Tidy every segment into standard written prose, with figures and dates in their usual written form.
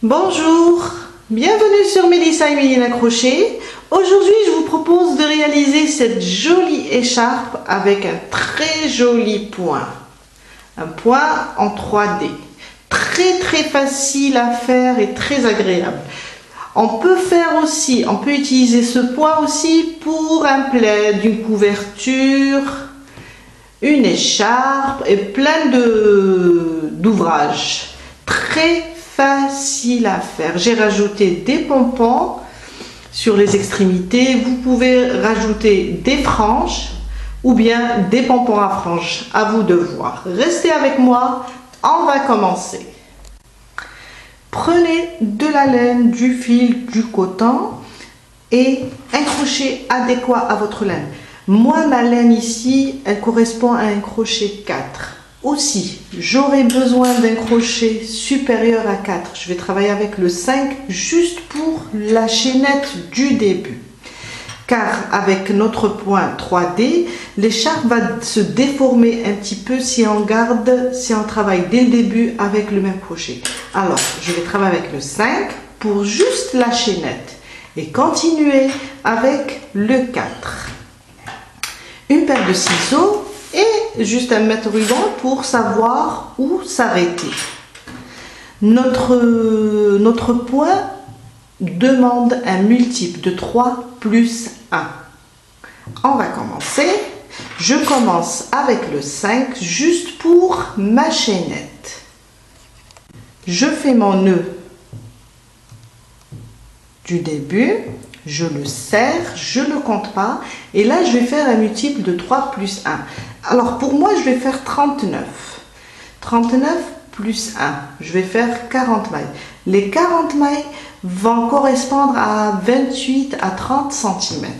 Bonjour, bienvenue sur Mélissa et Mélina Crochet. Aujourd'hui, je vous propose de réaliser cette jolie écharpe avec un très joli point. Un point en 3D. Très facile à faire et très agréable. On peut utiliser ce point aussi pour un plaid, une couverture, une écharpe et plein d'ouvrages. Très facile à faire. J'ai rajouté des pompons sur les extrémités. Vous pouvez rajouter des franges ou bien des pompons à franges. À vous de voir. Restez avec moi. On va commencer. Prenez de la laine, du fil, du coton et un crochet adéquat à votre laine. Moi, ma laine ici, elle correspond à un crochet 4. Aussi, j'aurai besoin d'un crochet supérieur à 4. Je vais travailler avec le 5 juste pour la chaînette du début. Car avec notre point 3D, l'écharpe va se déformer un petit peu si on travaille dès le début avec le même crochet. Alors, je vais travailler avec le 5 pour juste la chaînette et continuer avec le 4. Une paire de ciseaux et juste un mètre ruban pour savoir où s'arrêter. Notre point demande un multiple de 3 plus 1. On va commencer. Je commence avec le 5 juste pour ma chaînette. Je fais mon nœud du début, je le serre, je ne compte pas et là je vais faire un multiple de 3 plus 1. Alors pour moi je vais faire 39. 39 plus 1, je vais faire 40 mailles. Les 40 mailles vont correspondre à 28 à 30 cm.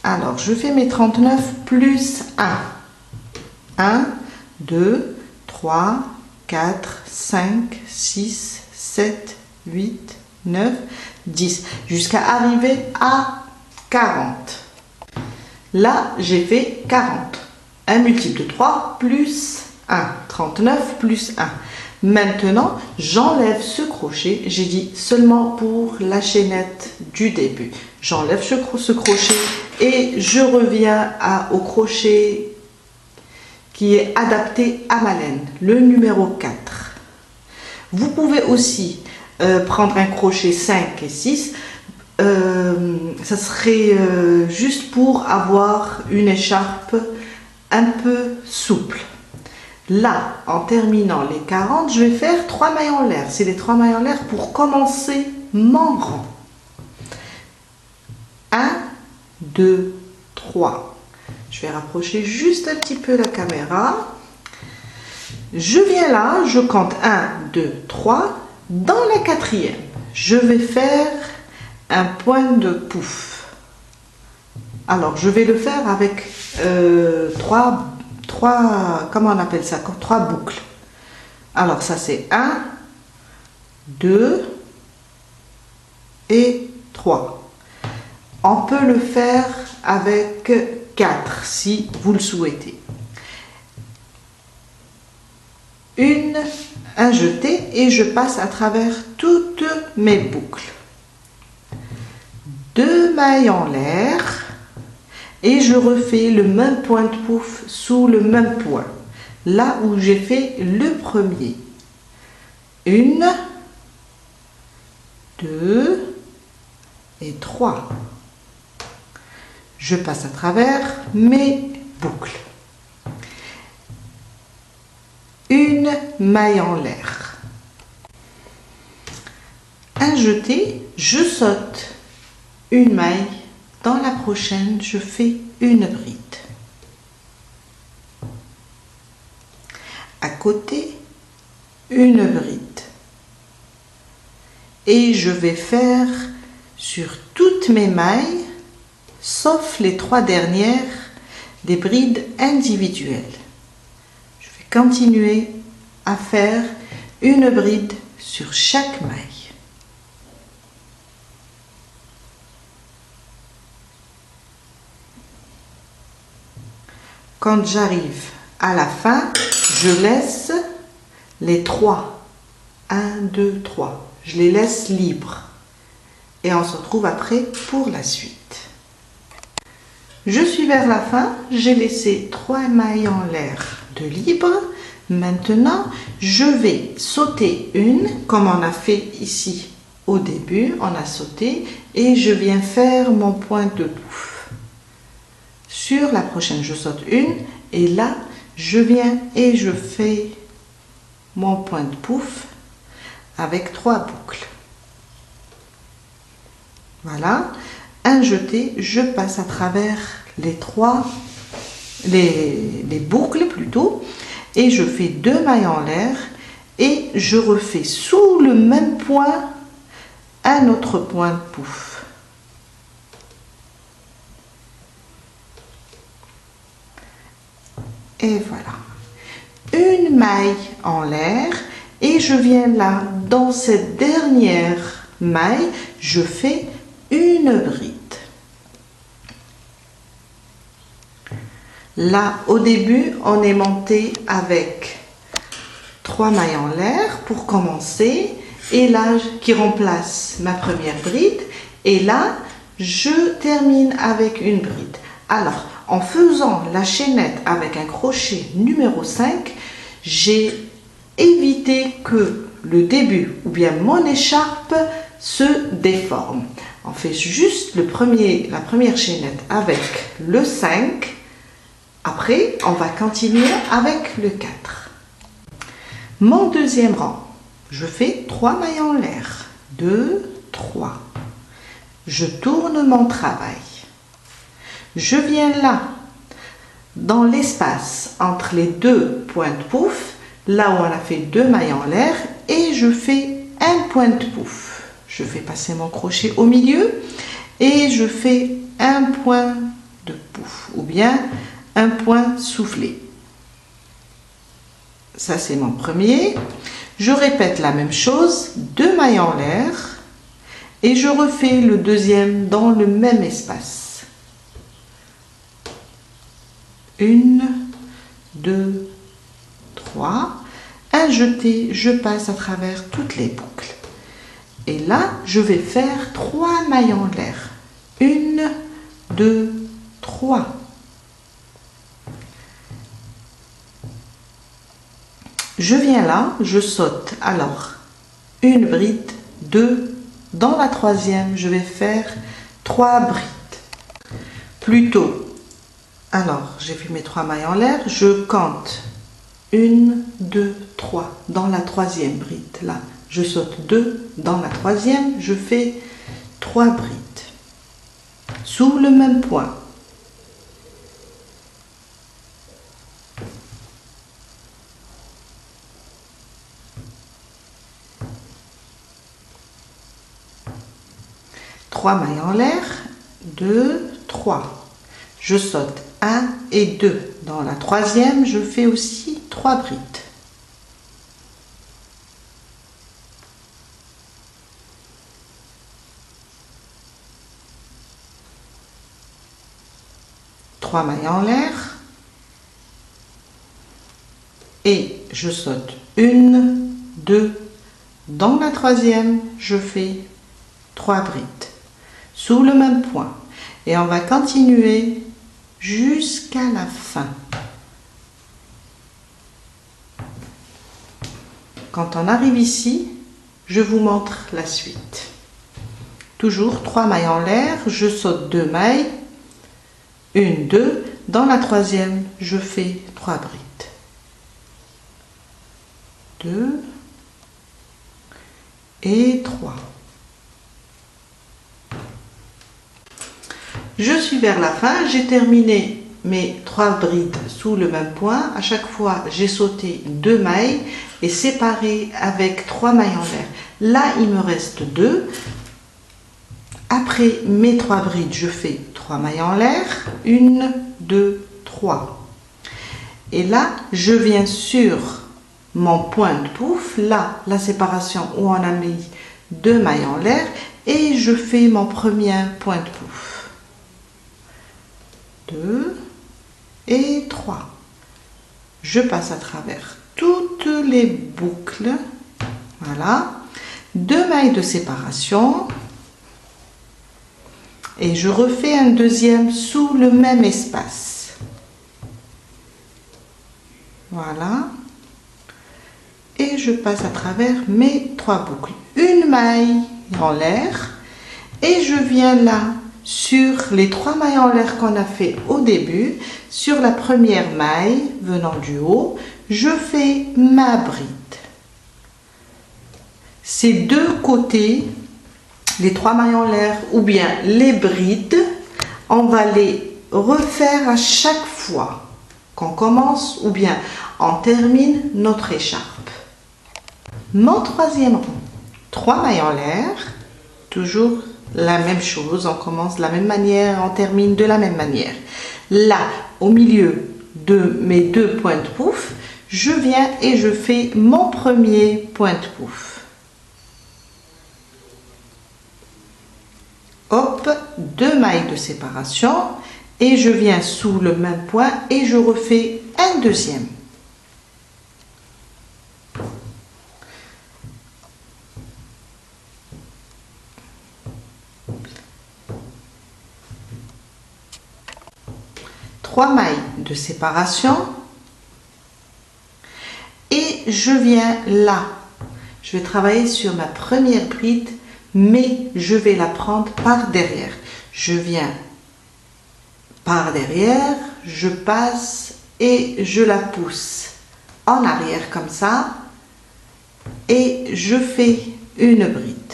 Alors, je fais mes 39 plus 1. 1, 2, 3, 4, 5, 6, 7, 8, 9, 10. Jusqu'à arriver à 40. Là, j'ai fait 40. Un multiple de 3 plus 1. 39 plus 1. Maintenant, j'enlève ce crochet, j'ai dit seulement pour la chaînette du début. J'enlève ce crochet et je reviens au crochet qui est adapté à ma laine, le numéro 4. Vous pouvez aussi prendre un crochet 5 et 6, ça serait juste pour avoir une écharpe un peu souple. Là, en terminant les 40, je vais faire 3 mailles en l'air. C'est les 3 mailles en l'air pour commencer mon rang. 1, 2, 3. Je vais rapprocher juste un petit peu la caméra. Je viens là, je compte 1, 2, 3. Dans la quatrième, je vais faire un point de pouf. Alors, je vais le faire avec 3 comment on appelle ça, 3 boucles. Alors ça c'est 1, 2 et 3. On peut le faire avec 4 si vous le souhaitez. Un jeté et je passe à travers toutes mes boucles. 2 mailles en l'air. Et je refais le même point de pouf sous le même point. Là où j'ai fait le premier. 1, 2 et 3. Je passe à travers mes boucles. 1 maille en l'air. Un jeté, je saute une maille. Dans la prochaine, je fais une bride. À côté, une bride. Et je vais faire sur toutes mes mailles, sauf les 3 dernières, des brides individuelles. Je vais continuer à faire une bride sur chaque maille. Quand j'arrive à la fin, je laisse les 3 1, 2, 3. Je les laisse libres. Et on se retrouve après pour la suite. Je suis vers la fin, j'ai laissé 3 mailles en l'air de libre. Maintenant, je vais sauter une, comme on a fait ici au début, on a sauté, et je viens faire mon point de pouf. Sur la prochaine, je saute une, et là, je viens et je fais mon point de pouf avec 3 boucles. Voilà. Un jeté, je passe à travers les boucles plutôt, et je fais 2 mailles en l'air et je refais sous le même point un autre point de pouf. Et voilà. Une maille en l'air et je viens là, dans cette dernière maille, je fais une bride. Là, au début, on est monté avec 3 mailles en l'air pour commencer, et là, qui remplace ma première bride, et là, je termine avec une bride. Alors, en faisant la chaînette avec un crochet numéro 5, j'ai évité que le début ou bien mon écharpe se déforme. On fait juste la première chaînette avec le 5. Après, on va continuer avec le 4. Mon deuxième rang, je fais 3 mailles en l'air. 2, 3. Je tourne mon travail. Je viens là, dans l'espace entre les 2 points de pouf, là où on a fait 2 mailles en l'air, et je fais un point de pouf. Je fais passer mon crochet au milieu et je fais un point de pouf, ou bien un point soufflé. Ça, c'est mon premier. Je répète la même chose, 2 mailles en l'air, et je refais le deuxième dans le même espace. 1, 2, 3. Un jeté, je passe à travers toutes les boucles. Et là, je vais faire 3 mailles en l'air. 1, 2, 3. Je viens là, je saute. Alors, une bride, 2. Dans la troisième, je vais faire 3 brides. Plutôt, alors, j'ai fait mes 3 mailles en l'air, je compte 1, 2, 3. Dans la troisième bride, là, je saute 2. Dans la troisième, je fais 3 brides. Sous le même point. Trois mailles en l'air, 2, 3. Je saute 1 et 2. Dans la troisième, je fais aussi 3 brides. Trois mailles en l'air et je saute 1, 2. Dans la troisième, je fais 3 brides sous le même point et on va continuer jusqu'à la fin. Quand on arrive ici, je vous montre la suite. Toujours 3 mailles en l'air, je saute 2 mailles, 1, 2, dans la troisième, je fais 3 brides. 2 et 3. Je suis vers la fin, j'ai terminé mes 3 brides sous le même point. À chaque fois, j'ai sauté 2 mailles et séparé avec 3 mailles en l'air. Là, il me reste 2. Après mes 3 brides, je fais 3 mailles en l'air, 1, 2, 3. Et là, je viens sur mon point de pouf, là, la séparation où on a mis 2 mailles en l'air, et je fais mon premier point de pouf. 2 et 3. Je passe à travers toutes les boucles. Voilà. 2 mailles de séparation. Et je refais un deuxième sous le même espace. Voilà. Et je passe à travers mes 3 boucles. Une maille en l'air. Et je viens là, sur les 3 mailles en l'air qu'on a fait au début, sur la première maille venant du haut, je fais ma bride. Ces deux côtés, les 3 mailles en l'air ou bien les brides, on va les refaire à chaque fois qu'on commence ou bien on termine notre écharpe. Mon troisième rang, 3 mailles en l'air, toujours la même chose, on commence de la même manière, on termine de la même manière. Là, au milieu de mes 2 pointes pouf, je viens et je fais mon premier pointe pouf. Hop, 2 mailles de séparation et je viens sous le même point et je refais un deuxième. Trois mailles de séparation et je viens là. Je vais travailler sur ma première bride, mais je vais la prendre par derrière. Je viens par derrière, je passe et je la pousse en arrière comme ça et je fais une bride.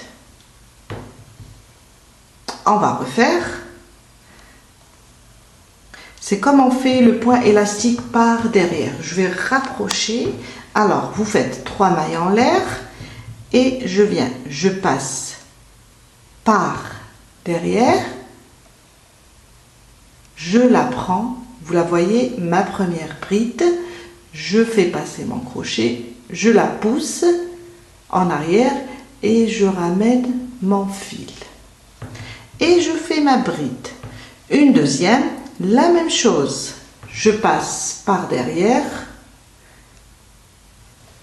On va refaire. C'est comme on fait le point élastique par derrière. Je vais rapprocher. Alors, vous faites 3 mailles en l'air et je viens, je passe par derrière. Je la prends. Vous la voyez, ma première bride. Je fais passer mon crochet. Je la pousse en arrière et je ramène mon fil. Et je fais ma bride. Une deuxième. La même chose, je passe par derrière,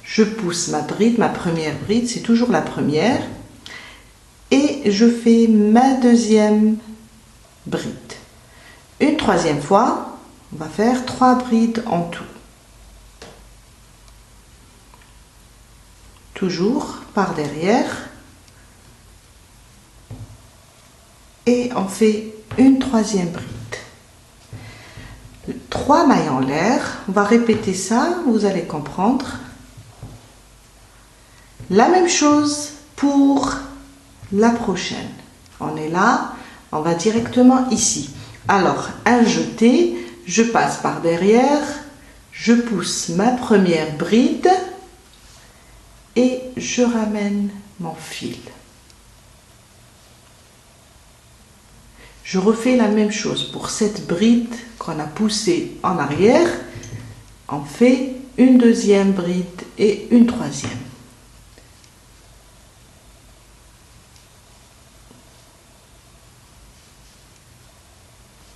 je pousse ma bride, ma première bride, c'est toujours la première, et je fais ma deuxième bride. Une troisième fois, on va faire 3 brides en tout. Toujours par derrière, et on fait une troisième bride. 3 mailles en l'air, on va répéter ça, vous allez comprendre. La même chose pour la prochaine. On est là, on va directement ici. Alors, un jeté, je passe par derrière, je pousse ma première bride et je ramène mon fil. Je refais la même chose pour cette bride qu'on a poussée en arrière. On fait une deuxième bride et une troisième.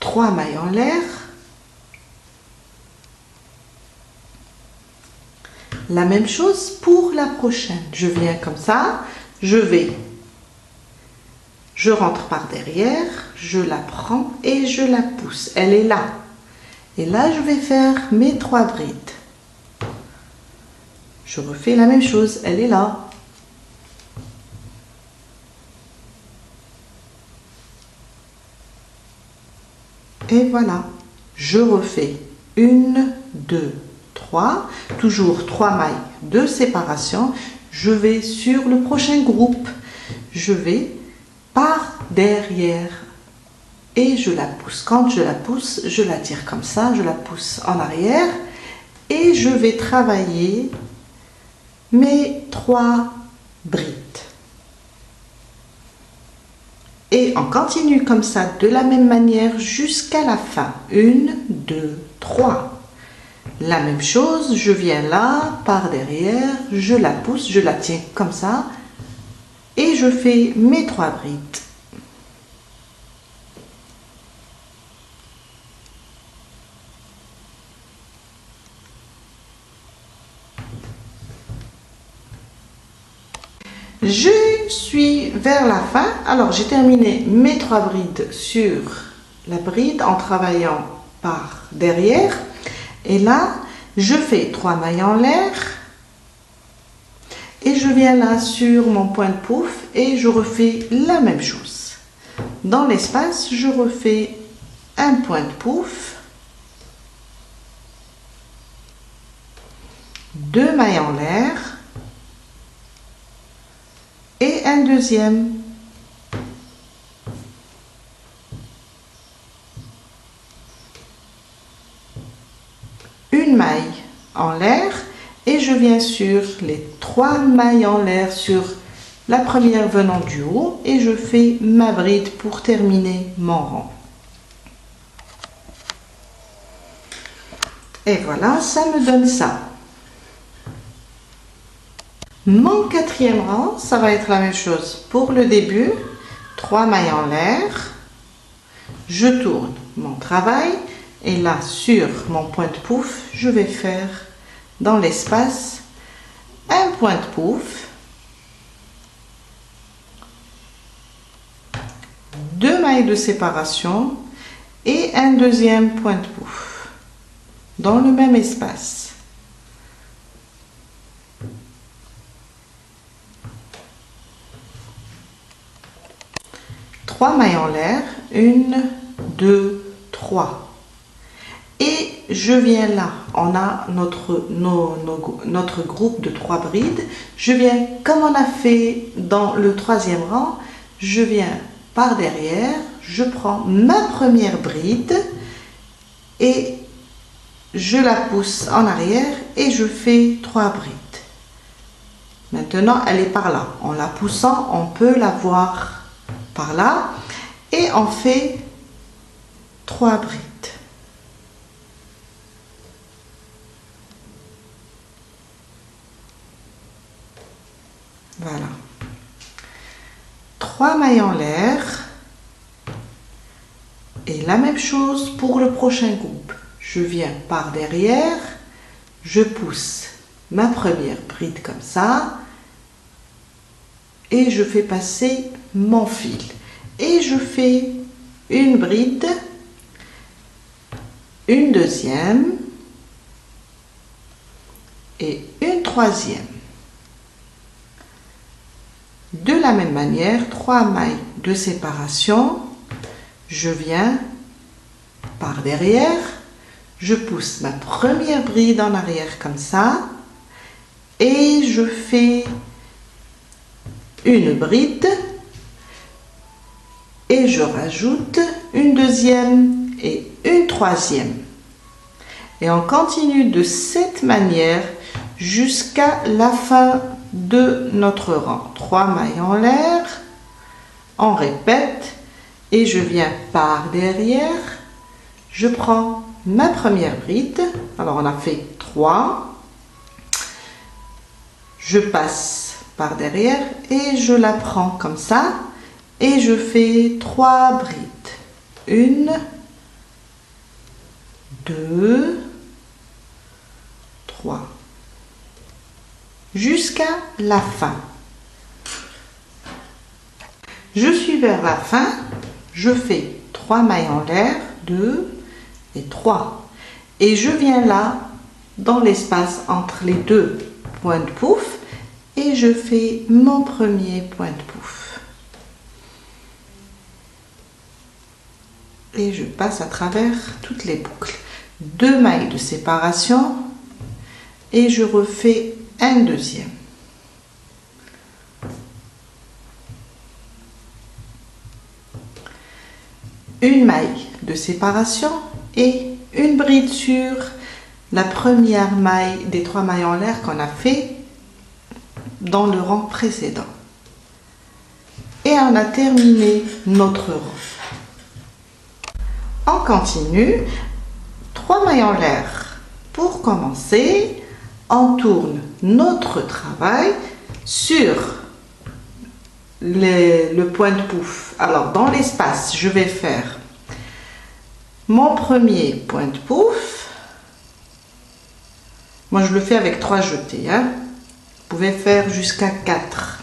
Trois mailles en l'air. La même chose pour la prochaine. Je viens comme ça, je rentre par derrière, je la prends et je la pousse. Elle est là. Et là, je vais faire mes 3 brides. Je refais la même chose, elle est là. Et voilà, je refais 1, 2, 3, toujours 3 mailles de séparation. Je vais sur le prochain groupe. Je vais par derrière et je la pousse. Quand je la pousse, je la tire comme ça, je la pousse en arrière et je vais travailler mes 3 brides. Et on continue comme ça de la même manière jusqu'à la fin. 1, 2, 3. La même chose, je viens là, par derrière, je la pousse, je la tiens comme ça et je fais mes 3 brides. Je suis vers la fin. Alors, j'ai terminé mes 3 brides sur la bride en travaillant par derrière. Et là, je fais 3 mailles en l'air. Et je viens là sur mon point de pouf et je refais la même chose. Dans l'espace, je refais un point de pouf, 2 mailles en l'air et un deuxième. Une maille en l'air et je viens sur les 3 mailles en l'air sur la première venant du haut et je fais ma bride pour terminer mon rang. Et voilà, ça me donne ça. Mon 4e rang, ça va être la même chose. Pour le début, 3 mailles en l'air, je tourne mon travail et là sur mon point de pouf, je vais faire dans l'espace un point de pouf, 2 mailles de séparation et un deuxième point de pouf dans le même espace. Trois mailles en l'air, 1, 2, 3. Et je viens là, on a notre groupe de 3 brides. Je viens, comme on a fait dans le 3e rang, je viens par derrière, je prends ma première bride et je la pousse en arrière et je fais 3 brides. Maintenant, elle est par là. En la poussant, on peut la voir par là et on fait 3 brides. Voilà. 3 mailles en l'air. Et la même chose pour le prochain groupe. Je viens par derrière, je pousse ma première bride comme ça et je fais passer mon fil. Et je fais une bride, une deuxième et une troisième. De la même manière, 3 mailles de séparation, je viens par derrière, je pousse ma première bride en arrière comme ça et je fais une bride et je rajoute une deuxième et une troisième. Et on continue de cette manière jusqu'à la fin de notre rang. 3 mailles en l'air, on répète et je viens par derrière, je prends ma première bride, alors on a fait 3, je passe par derrière et je la prends comme ça et je fais 3 brides, 1, 2, 3, jusqu'à la fin. Je suis vers la fin, je fais 3 mailles en l'air, 2 et 3 et je viens là dans l'espace entre les 2 points de pouf et je fais mon premier point de pouf et je passe à travers toutes les boucles. 2 mailles de séparation et je refais un deuxième. Une maille de séparation et une bride sur la première maille des 3 mailles en l'air qu'on a fait dans le rang précédent. Et on a terminé notre rang. On continue, 3 mailles en l'air. Pour commencer, on tourne notre travail sur le point de pouf. Alors dans l'espace, je vais faire mon premier point de pouf. Moi je le fais avec 3 jetés, hein. Vous pouvez faire jusqu'à 4.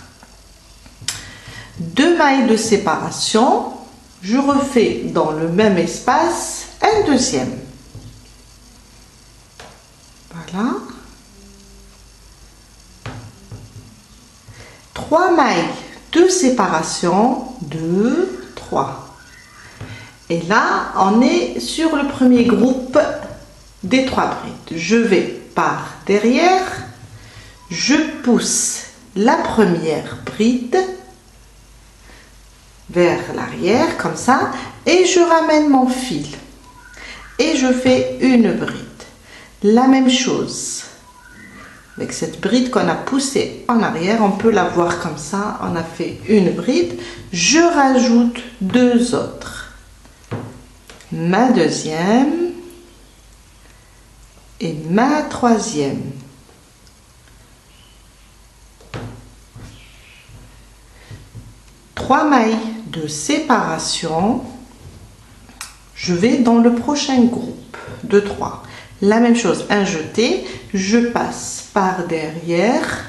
2 mailles de séparation, je refais dans le même espace un deuxième. Voilà. 3 mailles de séparation, 2, 3. Et là, on est sur le premier groupe des 3 brides. Je vais par derrière, je pousse la première bride vers l'arrière, comme ça, et je ramène mon fil. Et je fais une bride. La même chose. Avec cette bride qu'on a poussée en arrière, on peut la voir comme ça, on a fait une bride. Je rajoute 2 autres. Ma deuxième et ma troisième. Trois mailles de séparation. Je vais dans le prochain groupe de 3. La même chose, un jeté, je passe par derrière,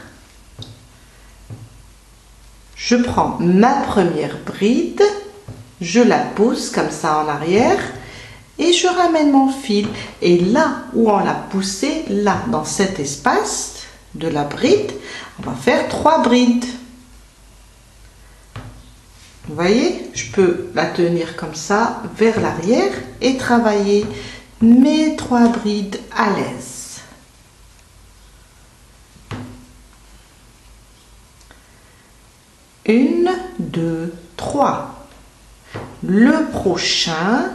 je prends ma première bride, je la pousse comme ça en arrière et je ramène mon fil. Et là où on l'a poussé, là dans cet espace de la bride, on va faire 3 brides. Vous voyez, je peux la tenir comme ça vers l'arrière et travailler mes 3 brides à l'aise. Une, 2, 3. Le prochain,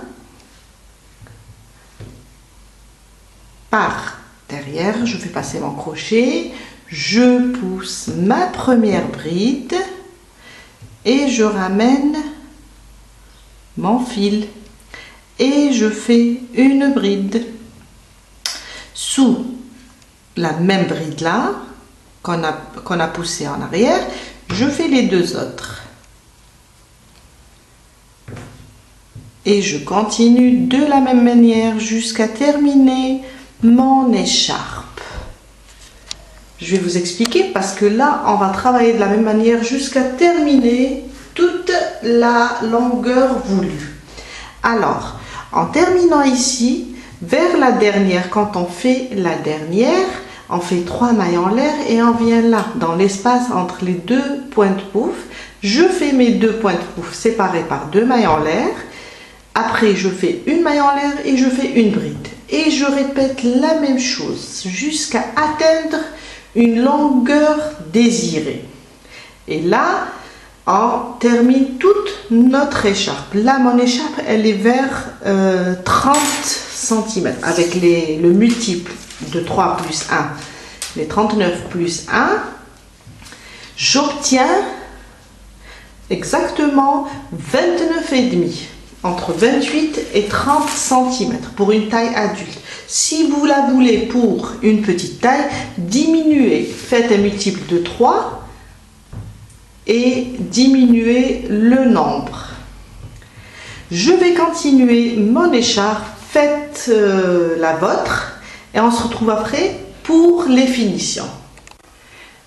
par derrière, je vais passer mon crochet, je pousse ma première bride et je ramène mon fil et je fais une bride sous la même bride là qu'on a poussé en arrière. Je fais les 2 autres et je continue de la même manière jusqu'à terminer mon écharpe. Je vais vous expliquer parce que là on va travailler de la même manière jusqu'à terminer toute la longueur voulue. Alors en terminant ici, vers la dernière, quand on fait la dernière, on fait 3 mailles en l'air et on vient là, dans l'espace entre les 2 pointe-pouf. Je fais mes 2 pointe-pouf séparés par 2 mailles en l'air. Après, je fais une maille en l'air et je fais une bride. Et je répète la même chose jusqu'à atteindre une longueur désirée. Et là, on termine toute notre écharpe. Là, mon écharpe, elle est vers 30 cm avec le multiple de 3 plus 1, les 39 plus 1. J'obtiens exactement 29,5, entre 28 et 30 cm pour une taille adulte. Si vous la voulez pour une petite taille, diminuez, faites un multiple de 3 et diminuer le nombre. Je vais continuer mon écharpe, faites la vôtre et on se retrouve après pour les finitions.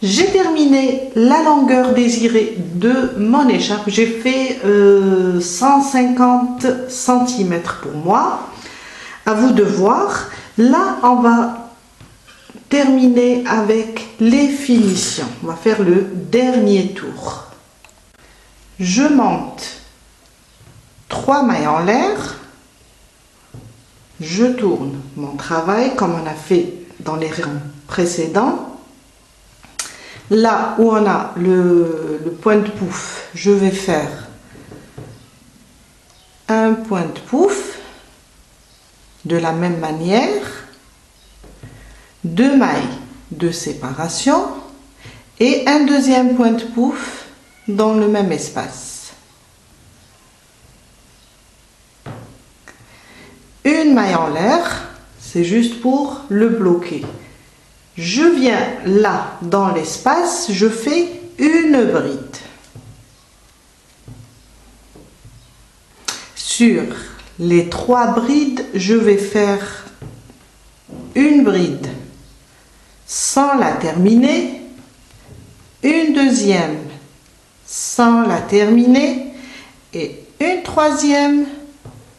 J'ai terminé la longueur désirée de mon écharpe, j'ai fait 150 cm pour moi. À vous de voir. Là on va terminer avec les finitions. On va faire le dernier tour. Je monte 3 mailles en l'air, je tourne mon travail comme on a fait dans les rangs précédents. Là où on a le point de pouf, je vais faire un point de pouf de la même manière, 2 mailles de séparation et un deuxième point de pouf dans le même espace. Une maille en l'air, c'est juste pour le bloquer. Je viens là dans l'espace, je fais une bride. Sur les 3 brides, je vais faire une bride sans la terminer, une deuxième sans la terminer et une troisième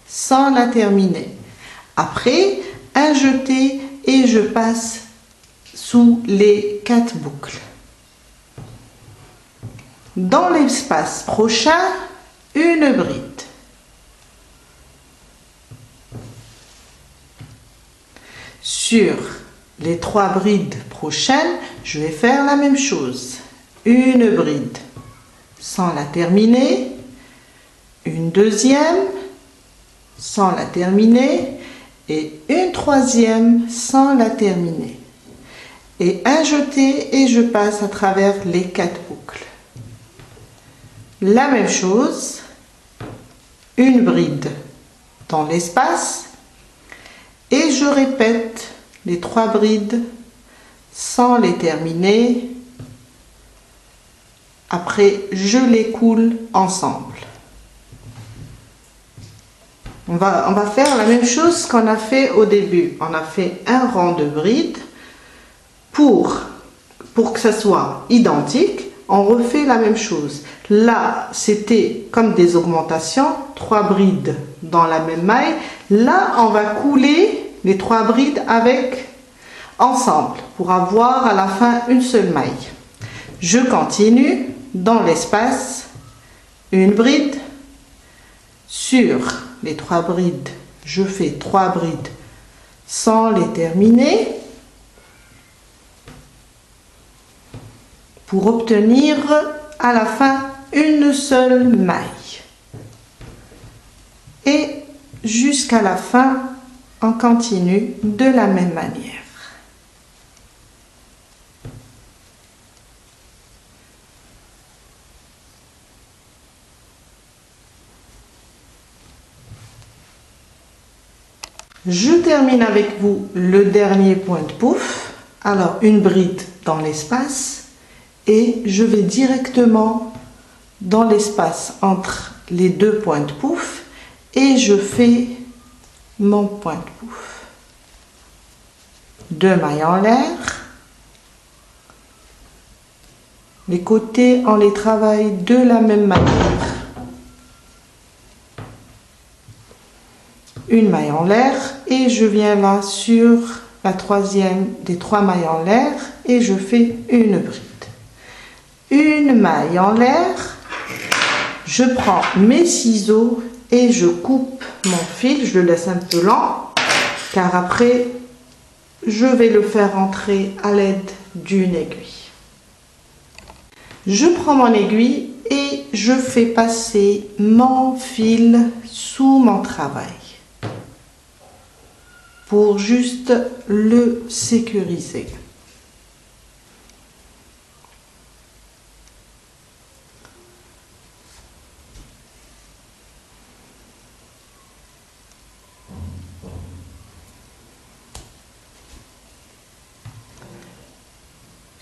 sans la terminer. Après, un jeté et je passe sous les 4 boucles. Dans l'espace prochain, une bride. Sur les 3 brides prochaines, je vais faire la même chose. Une bride sans la terminer, une deuxième sans la terminer et une troisième sans la terminer. Et un jeté et je passe à travers les 4 boucles. La même chose, une bride dans l'espace et je répète les 3 brides sans les terminer. Après, je les coule ensemble. On va faire la même chose qu'on a fait au début. On a fait un rang de brides. Pour que ça soit identique, on refait la même chose. Là, c'était comme des augmentations, 3 brides dans la même maille. Là, on va couler les 3 brides ensemble pour avoir à la fin une seule maille. Je continue dans l'espace, une bride. Sur les 3 brides, je fais 3 brides sans les terminer pour obtenir à la fin une seule maille. Et jusqu'à la fin, on continue de la même manière. Je termine avec vous le dernier point de pouf. Alors, une bride dans l'espace et je vais directement dans l'espace entre les 2 points de pouf et je fais mon point de pouf. 2 mailles en l'air. Les côtés, on les travaille de la même manière. Une maille en l'air et je viens là sur la troisième des 3 mailles en l'air et je fais une bride. Une maille en l'air, je prends mes ciseaux et je coupe mon fil, je le laisse un peu lent car après je vais le faire entrer à l'aide d'une aiguille. Je prends mon aiguille et je fais passer mon fil sous mon travail pour juste le sécuriser.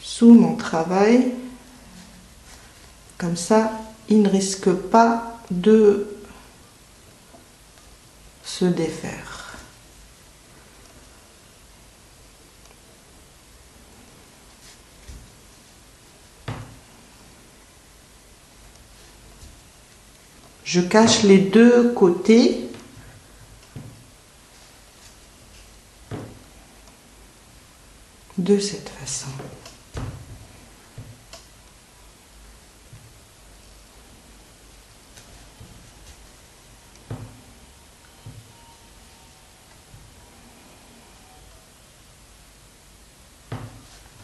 Sous mon travail, comme ça, il ne risque pas de se défaire. Je cache les 2 côtés. De cette façon.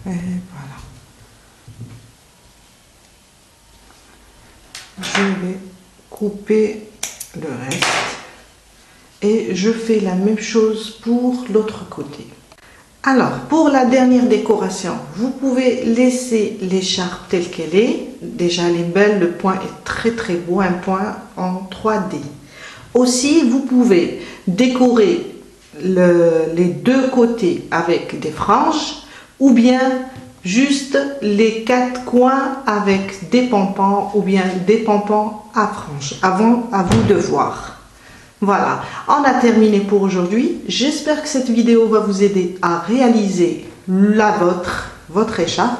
Et voilà. Je vais couper le reste et je fais la même chose pour l'autre côté. Alors, pour la dernière décoration, vous pouvez laisser l'écharpe telle qu'elle est. Déjà, elle est belle, le point est très très beau, un point en 3D. Aussi, vous pouvez décorer les 2 côtés avec des franges ou bien juste les 4 coins avec des pompons ou bien des pompons à franges. À vous de voir. Voilà, on a terminé pour aujourd'hui. J'espère que cette vidéo va vous aider à réaliser votre écharpe.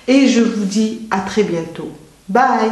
Et je vous dis à très bientôt. Bye!